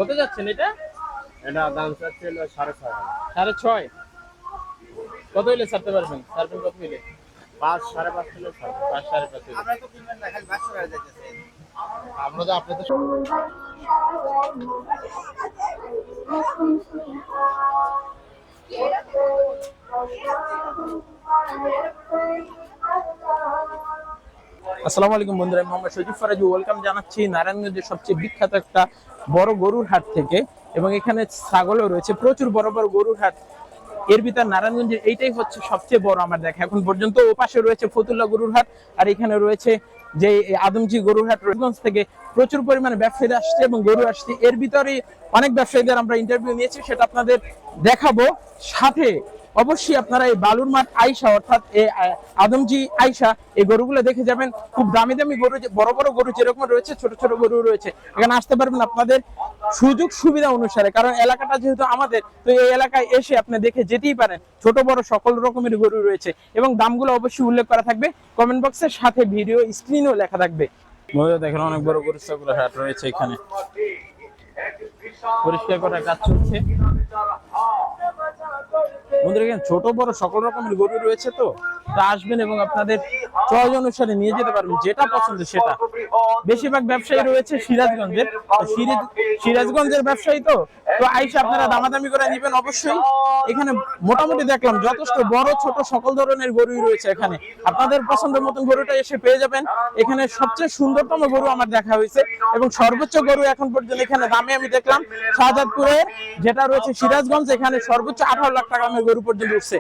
কত যাচ্ছেন এটা? এটা দাম চাচ্ছে 6.5 6.5। কত হইলে ছাড়তে পারবেন? ছাড়বেন কত হইলে? 5 5.5 কিলো 5 5.5 হইলে। আমরা তো কিনবেন না খালি 500 টাকা যাইতেছে আমরা তো আপনি তো আসসালামু আলাইকুম বন্ধুরা, আমি মোহাম্মদ সজীব ফরাজি ওয়েলকাম জানাচ্ছি নারায়ণগঞ্জের সবচেয়ে বিখ্যাত একটা বড় গরুর হাট থেকে। এবং এখানে ছাগলও রয়েছে, প্রচুর বড় বড় গরুর হাট। এর ভিতর নারায়ণগঞ্জের এইটাই হচ্ছে সবচেয়ে বড় আমার দেখা এখন পর্যন্ত। ও পাশে রয়েছে ফতুল্লা গরুর হাট, আর এখানে রয়েছে যে আদমজি গরুর হাট। রঘুগঞ্জ থেকে প্রচুর পরিমাণে ব্যবসায়ীরা আসছে এবং গরু আসছে। এর ভিতরে অনেক ব্যবসায়ীদের আমরা ইন্টারভিউ নিয়েছি, সেটা আপনাদের দেখাবো। সাথে অবশ্যই আপনারা এই বালুর মাঠ আইসা, অর্থাৎ এই আদমজি আইসা এই গরুগুলো দেখে যাবেন। খুব দামি দামি গরু, বড় বড় গরু যেরকম রয়েছে, ছোট ছোট গরু রয়েছে। এখানে আসতে পারবেন আপনাদের সুযোগ সুবিধা অনুসারে, কারণ এলাকাটা যেহেতু আমাদের, তো এই এলাকায় এসে আপনি দেখে যেতেই পারেন। ছোট বড় সকল রকমের গরু রয়েছে এবং দামগুলো অবশ্যই উল্লেখ করা থাকবে কমেন্ট বক্সের সাথে, ভিডিও স্ক্রিনেও লেখা থাকবে। দেখেন অনেক বড় গরু ছাগলের হাট রয়েছে এখানে, পরিষ্কার করার কাজ চলছে। বন্ধুরা এখানে ছোট বড় সকল রকমের গরু রয়েছে, তো আসবেন এবং আপনাদের চয়েস অনুসারে নিয়ে যেতে পারবেন, যেটা পছন্দ সেটা। বেশিরভাগ ব্যবসায়ী রয়েছে সিরাজগঞ্জের, সিরাজগঞ্জের ব্যবসায়ী, তো তো আইসা আপনারা দামাদামি করে নেবেন অবশ্যই। এখানে মোটামুটি দেখলাম যথেষ্ট বড় ছোট সকল ধরনের গরুই রয়েছে এখানে। আপনাদের পছন্দের মতন গরুটা এসে পেয়ে যাবেন। এখানে সবচেয়ে সুন্দরতম গরু আমার দেখা হয়েছে এবং সর্বোচ্চ গরু এখন পর্যন্ত এখানে দামে আমি দেখলাম শাহজাদপুরের যেটা রয়েছে সিরাজগঞ্জ, এখানে সর্বোচ্চ 18 লাখ টাকা দামের গরু পর্যন্ত উঠছে।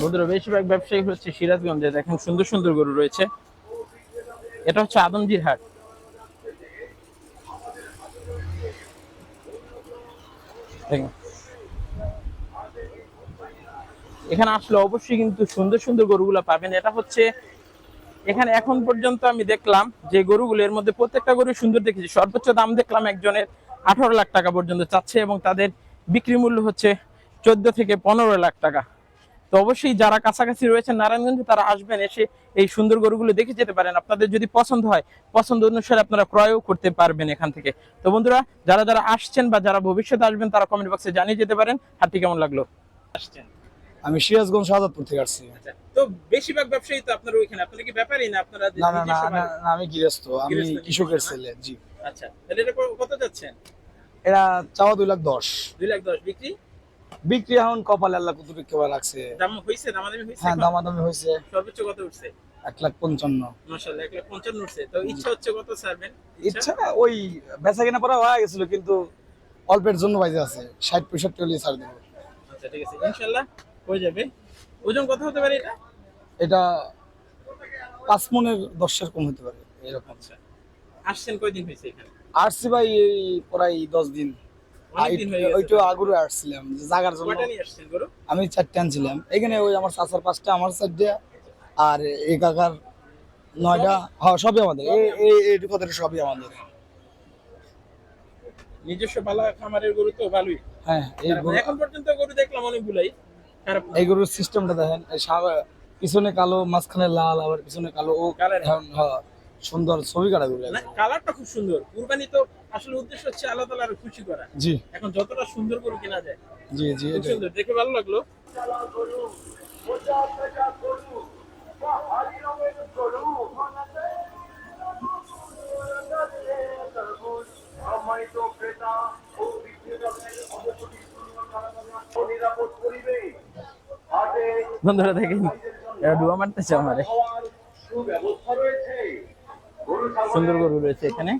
বন্ধুরা বেশিরভাগ ব্যবসায়ী হচ্ছে সিরাজগঞ্জে, দেখেন সুন্দর সুন্দর গরু রয়েছে। এটা হচ্ছে আদমজির হাট। এখানে আসলে অবশ্যই কিন্তু সুন্দর সুন্দর গরুগুলা পাবেন। এটা হচ্ছে এখানে এখন পর্যন্ত আমি দেখলাম যে গরুগুলো, এর মধ্যে প্রত্যেকটা গরু সুন্দর দেখেছি। সর্বোচ্চ দাম দেখলাম একজনের 18 লাখ টাকা পর্যন্ত চাচ্ছে এবং তাদের বিক্রি মূল্য হচ্ছে 14 থেকে 15 লাখ টাকা। তো অবশ্যই যারা কাছাকাছি রয়েছেন নারায়ণগঞ্জে, তারা আসবেন, এসে এই সুন্দর গরুগুলো দেখে যেতে পারেন। আপনাদের যদি পছন্দ হয়, পছন্দ অনুসারে আপনারা ক্রয়ও করতে পারবেন এখান থেকে। তো বন্ধুরা যারা যারা আসছেন বা যারা ভবিষ্যতে আসবেন, তারা কমেন্ট বক্সে জানিয়ে যেতে পারেন হাটটি কেমন লাগলো। আসছেন? আমি সিরাজগঞ্জ শাহজাদপুর থেকে আসছি। তো বেশিরভাগ ব্যবসায়ী তো আপনার ওইখানে, আপনারা কি ব্যাপারই না আপনারা? না না না না, আমি গৃহস্থ, আমি কৃষকের ছেলে। জি। আচ্ছা, তাহলে এটা কত যাচ্ছেন? এরা চাওয়া 2,10,000। 2,10,000 বিক্রি? বিক্রি এখন কপালে আল্লাহ কতটুকু কেবল রাখছে। দাম হইছে, দামাদামি হইছে? হ্যাঁ, দামাদামি হয়েছে। সর্বোচ্চ কত উঠছে? 1,55,000। মাশাআল্লাহ, 1,55,000 উঠছে। তো ইচ্ছা হচ্ছে কত ছাড়বেন? ইচ্ছা ওই বেচা কেনা পড়া হয়ে গেছিল, কিন্তু অল্পের জন্য বাইজে আছে। 60-65 হলে ছাড় দেব। আচ্ছা ঠিক আছে, ইনশাআল্লাহ হয়ে যাবে। ওজন কত হতে পারে এটা? এটা 5 মনের 10 কম হতে পারে এরকম। আচ্ছা, আসছেন কয়দিন হয়েছে এখানে? আসছি ভাই এই প্রায় 10 দিন। অনেক দিন হয়ে গেছে। ওইটা আগুরে আসছিলাম যে জায়গার জন্য। কয়টা নিয়ে আসছেন গরু? আমি 4টা আনছিলাম এখানে। ওই আমার চাচার 5টা, আমার 4টা, আর এই কাকার 9টা। হ্যাঁ, সবই আমাদের। এইটুকু সবই আমাদের। নিজস্ব পালা খামারের গরু তো ভালোই। হ্যাঁ, এখন পর্যন্ত গরু দেখলাম অনেকগুলাই, খারাপ না। এই গরুর সিস্টেমটা দেখেন, পিছনে কালো, মাঝখানে লাল, আবার পিছনে কালো। ও কালার। হ্যাঁ, সুন্দর ছবি কাটা গরু। না, কালারটা খুব সুন্দর। কুরবানি তো আসলে উদ্দেশ্য হচ্ছে আল্লাহ তাআলার খুশি করা। জি। এখন যতটা সুন্দর গরু কেনা যায়। জি জি, খুব সুন্দর, দেখে ভালো লাগলো। বন্ধুরা দেখেন ডুয়া মারতেছে আমারে। সুন্দর গরু রয়েছে এখানে।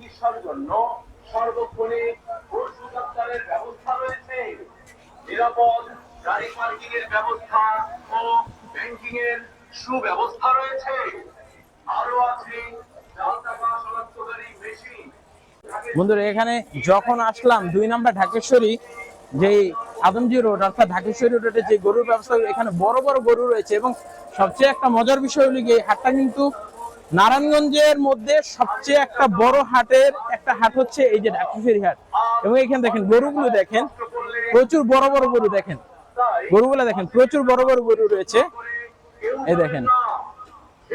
নিরাপদ গাড়ি পার্কিং এর ব্যবস্থা ও ব্যাংকিং এর সুব্যবস্থা রয়েছে। আরো আছে জাল টাকা শনাক্তকারী মেশিন। বন্ধুরা এখানে যখন আসলাম 2 নম্বর ঢাকেশ্বরী, যে আদমজি রোড অর্থাৎ ঢাকেশ্বরী রোডে যে গরুর ব্যবসা, এখানে বড় বড় গরু রয়েছে। এবং সবচেয়ে একটা মজার বিষয় হলো এই হাটটা কিন্তু নারায়ণগঞ্জের মধ্যে সবচেয়ে একটা বড় হাটের একটা হাট হচ্ছে এই যে ঢাকেশ্বরী হাট। এবং এখানে দেখেন গরুগুলো দেখেন, প্রচুর বড় বড় গরু। দেখেন গরুগুলো দেখেন, প্রচুর বড় বড় গরু রয়েছে। এই দেখেন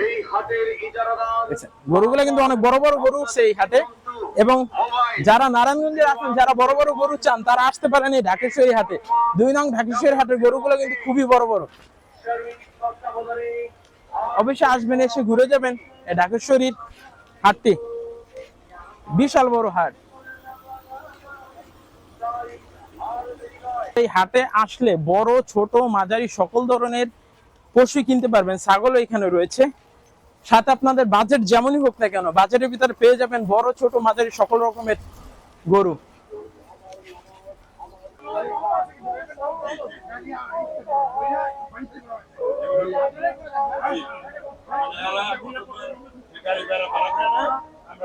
এই হাটের ইজারাদার গরুগুলো কিন্তু অনেক বড় বড় গরু উঠছে এই হাটে। এবং যারা নারায়ণগঞ্জে আছেন, যারা বড় বড় গরু চান, তারা আসতে পারেন এই ঢাকেশ্বরী হাটে। 2 নং ঢাকেশ্বরী হাটের গরুগুলো কিন্তু খুবই বড় বড়। অবশ্যই আসবেন, এসে ঘুরে যাবেন। এই ঢাকেশ্বরীর হাটটি বিশাল বড় হাট। এই হাটে আসলে বড় ছোট মাঝারি সকল ধরনের পশু কিনতে পারবেন। ছাগলও এখানে রয়েছে। সাথে আপনাদের বাজেট যেমনই হোক না কেন, বাজেটের ভিতরে পেয়ে যাবেন বড় ছোট মাঝারি সকল রকমের গরু।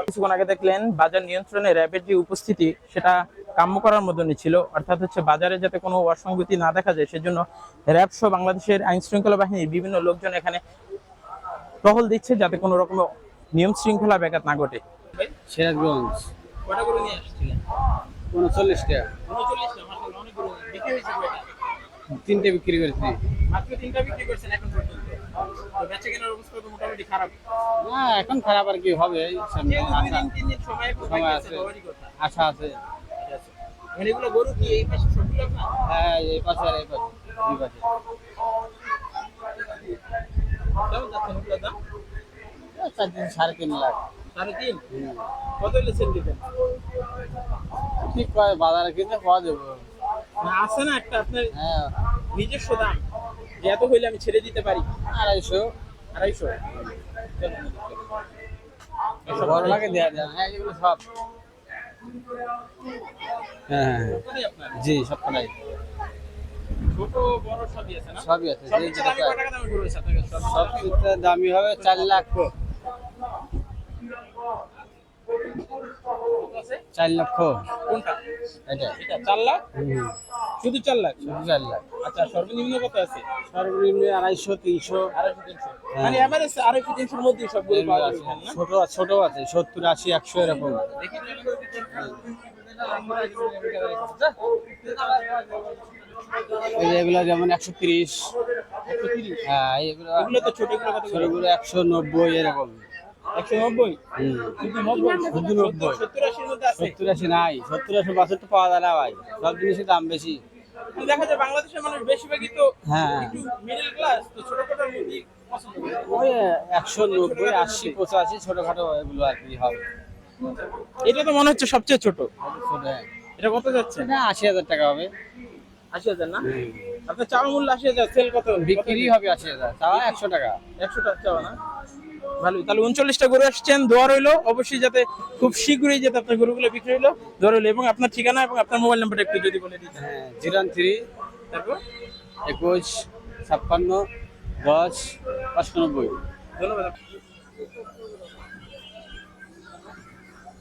কিছুক্ষণ আগে দেখলেন বাজার নিয়ন্ত্রণে র্যাবের যে উপস্থিতি, সেটা কাম্য করার মতনই ছিল। অর্থাৎ হচ্ছে বাজারে যাতে কোনো অসঙ্গতি না দেখা যায়, সেজন্য র্যাব সহ বাংলাদেশের আইন শৃঙ্খলা বাহিনীর বিভিন্ন লোকজন এখানে টহল দিচ্ছে, যাতে কোনো রকমের নিয়ম শৃঙ্খলা ব্যাঘাত না ঘটে। সিরাজগঞ্জ কটা গরু নিয়ে আসছিলেন? 39টা, 39টা, মাশাআল্লাহ, অনেক গরু বিক্রি হয়েছে কয়টা? 3টে বিক্রি করেছি। মাত্র 3টা বিক্রি করছেন এখন পর্যন্ত। তো বেচা কেনার অবস্থা তো মোটামুটি খারাপ। না, এখন খারাপ আর কি হবে, এই সামনে যেহেতু 2 আশা দিন 3 দিন সময় সময় আছে, হওয়ারই কথা। আশা আছে। ঠিক আছে। মানে এগুলো গরু কি এই পাশে সবগুলো আপনার? হ্যাঁ, এই পাশে আর এই পাশে, দুই পাশে। কেমন যাচ্ছেন এগুলোর দাম? 3.5 লাখ। 3.5? কত হলে সেল দিবেন? ঠিক কয় বাজারে কিনে পাওয়া যাবে। না, আছে না একটা আপনার হ্যাঁ, নিজস্ব দাম, যে এত হইলে আমি ছেড়ে দিতে পারি? 250। 250? বড় লাগে দেয়া যায়। হ্যাঁ, এগুলো সব। হ্যাঁ, কোথায় আপনার? জি, সবটাই ছোট বড় সবই আছে না? সবই আছে। যে সবচেয়ে দামি কত টাকা দামি গরু আছে আপনার কাছে? সবচেয়ে দামি হবে 4 লাখ। কত আছে? 4 লক্ষ। কোনটা? এটা এটা 4 লাখ? শুধু 4 লাখ? শুধু 4 লাখ। আচ্ছা, সর্বনিম্ন কত আছে? সর্বনিম্ন 250, 300। 250, 300। মানে এভারেজ 250, 300 এর মধ্যেই সবগুলো এগুলো পাওয়া আছে। যাবে না? ছোট আছে 70, 80, 100 এরকম। দেখি এই যে এগুলো যেমন 130। 130? হ্যাঁ, এগুলো এগুলো তো ছোট, এগুলো কত করে? ছোটগুলো 190 এরকম। 190? হুম। শুধু 90? শুধু 90। 70, 80 এর মধ্যে আছে? 70, 80 নাই। 70, 80 বছর তো পাওয়া যায় না ভাই, সব জিনিসের দাম বেশি। কিন্তু দেখা যায় বাংলাদেশের মানুষ বেশিরভাগই তো হ্যাঁ। একটু মিডল ক্লাস, তো ছোটখাটোর মধ্যেই পছন্দ করে। ওই 190, 80, 85 ছোটখাটো এগুলো আর কি হবে। এটা তো মনে হচ্ছে সবচেয়ে ছোট। ছোট, হ্যাঁ। এটা কত যাচ্ছে? এটা 80,000 টাকা হবে। 80,000 না? আপনার চাওয়া মূল্য 80,000, সেল কত? বিক্রি হবে 80,000, তাও 100 টাকা। 100 টাকা চাওয়া না? ভালোই। তাহলে 39টা গরু আসছেন, দোয়া রইলো অবশ্যই যাতে খুব শীঘ্রই যাতে আপনার গরুগুলো বিক্রি হইলো, দোয়া রইলো। এবং আপনার ঠিকানা এবং আপনার মোবাইল নাম্বারটা একটু যদি বলে দিতেন। হ্যাঁ, 013 তারপর 21 56 10 95। ধন্যবাদ।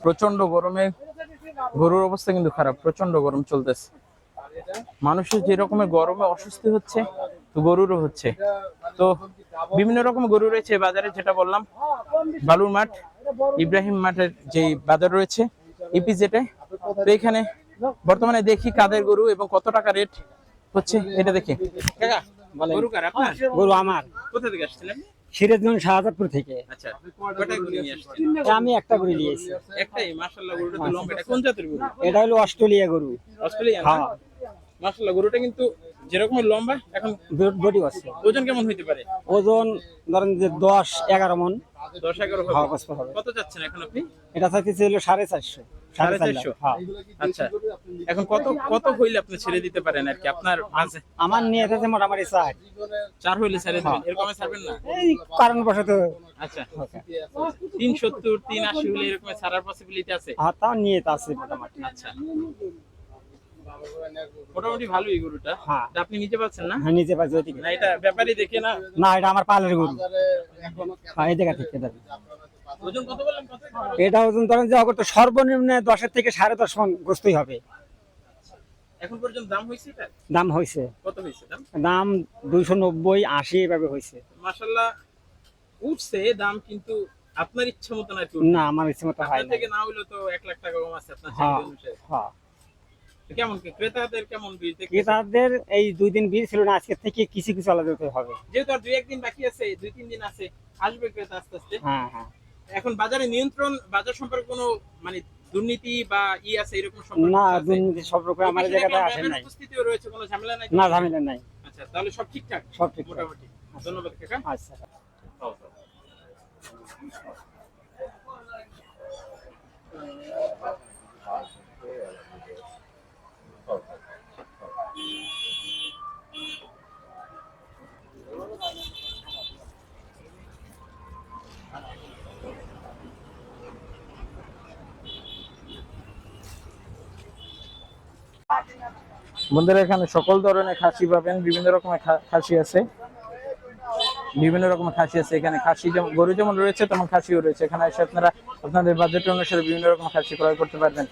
প্রচন্ড গরমে গরুর অবস্থা কিন্তু খারাপ, প্রচন্ড গরম চলতেছে। মানুষের যে রকমের গরমে অস্বস্তি হচ্ছে, তো গরুরও হচ্ছে। তো বিভিন্ন রকম গরু রয়েছে বাজারে, যেটা বললাম বালুর মাঠ, ইব্রাহিম মাঠের যে বাজার রয়েছে ইপিজেটে। তো এখানে বর্তমানে দেখি কাদের গরু এবং কত টাকা রেট হচ্ছে এটা দেখি। কাকা, গরু কার আপনার? গরু আমার। কোথা থেকে আসছিলেন? সিরাজগঞ্জ শাহজাদপুর থেকে। আচ্ছা, কয়টা গরু নিয়ে আসছেন? আমি একটা গরু নিয়েছি। একটাই? মাশাআল্লাহ, গরুটা তো লম্বা। এটা কোন জাতের গরু? এটা হলো অস্ট্রেলিয়া গরু। অস্ট্রেলিয়ান? হ্যাঁ। মাশাআল্লাহ, গরুটা কিন্তু যেরকম লম্বা, এখন বডি আছে। ওজন কেমন হইতে পারে? ওজন ধরেন যে 10-11 মন। 10-11 হ্যাঁ, হবে। কত হবে? কত যাচ্ছেন এখন আপনি? এটা চাইতেছে হলো 450। 450? হ্যাঁ। আচ্ছা, এখন কত কত হইলে আপনি ছেড়ে দিতে পারেন আর কি আপনার মাঝে? আমার নিয়ে আছে মোটামুটি 4। 4 হইলে ছেড়ে দিবেন, এরকম ছাড়বেন না? এই কারণবশত আচ্ছা, 370, 380 হইলে এরকম ছাড়ার পসিবিলিটি আছে? হ্যাঁ, তাও নিয়ে আছে মোটামুটি। আচ্ছা, মোটামুটি ভালোই গরুটা। হ্যাঁ। এটা আপনি নিতে পারছেন না? হ্যাঁ, নিচে পাইছে ওইদিকে। না, এটা ব্যাপারই দেখে না? না, এটা আমার পালের গরু। হ্যাঁ, এই জায়গা থেকে দাঁড়িয়ে। ওজন কত বললেন? কত? এটা ওজন ধরেন যে অগত সর্বনিম্ন 10 থেকে 10.5 মন গোস্তই হবে। এখন পর্যন্ত দাম হইছে এটা? দাম হয়েছে, কত হইছে দাম? দাম 290, 80 এভাবে হয়েছে। মাশাআল্লাহ উঠছে দাম, কিন্তু আপনার ইচ্ছা মতো না। না, আমার ইচ্ছে মতো হয় আপনার না। থেকে না হইলো তো 1 লাখ টাকা কম আছে আপনার হ্যাঁ, চাহিদা অনুসারে। হ্যাঁ। কেমন কি ক্রেতাদের কেমন ভিড় দেখতেছেন? ক্রেতাদের এই 2 দিন ভিড় ছিল না, আজকে থেকে কিছু কিছু আলাদা হতে হবে। যেহেতু আর 2-1 দিন বাকি আছে, 2-3 দিন আছে, আসবে ক্রেতা আস্তে আস্তে। হ্যাঁ, হ্যাঁ। এখন বাজারে নিয়ন্ত্রণ, বাজার সম্পর্কে কোনো মানে দুর্নীতি বা আছে এরকম সব না কিছু আছে? দুর্নীতি সব রকম আমার এখানে জায়গাতে কোনো আসে র্যাবের নাই। উপস্থিতিও রয়েছে, কোনো ঝামেলা নাই? না ঝামেলা নাই। আচ্ছা, তাহলে সব ঠিকঠাক সব ঠিক মোটামুটি। ধন্যবাদ কাকা। আচ্ছা। বন্ধুরা এখানে সকল ধরনের খাসি পাবেন, বিভিন্ন রকমের খাসি আছে, বিভিন্ন রকমের খাসি আছে। এখানে খাসি যেমন গরু যেমন রয়েছে তেমন খাসিও রয়েছে। এখানে এসে আপনারা আপনাদের বাজেট অনুসারে বিভিন্ন রকমের খাসি ক্রয় করতে পারবেন।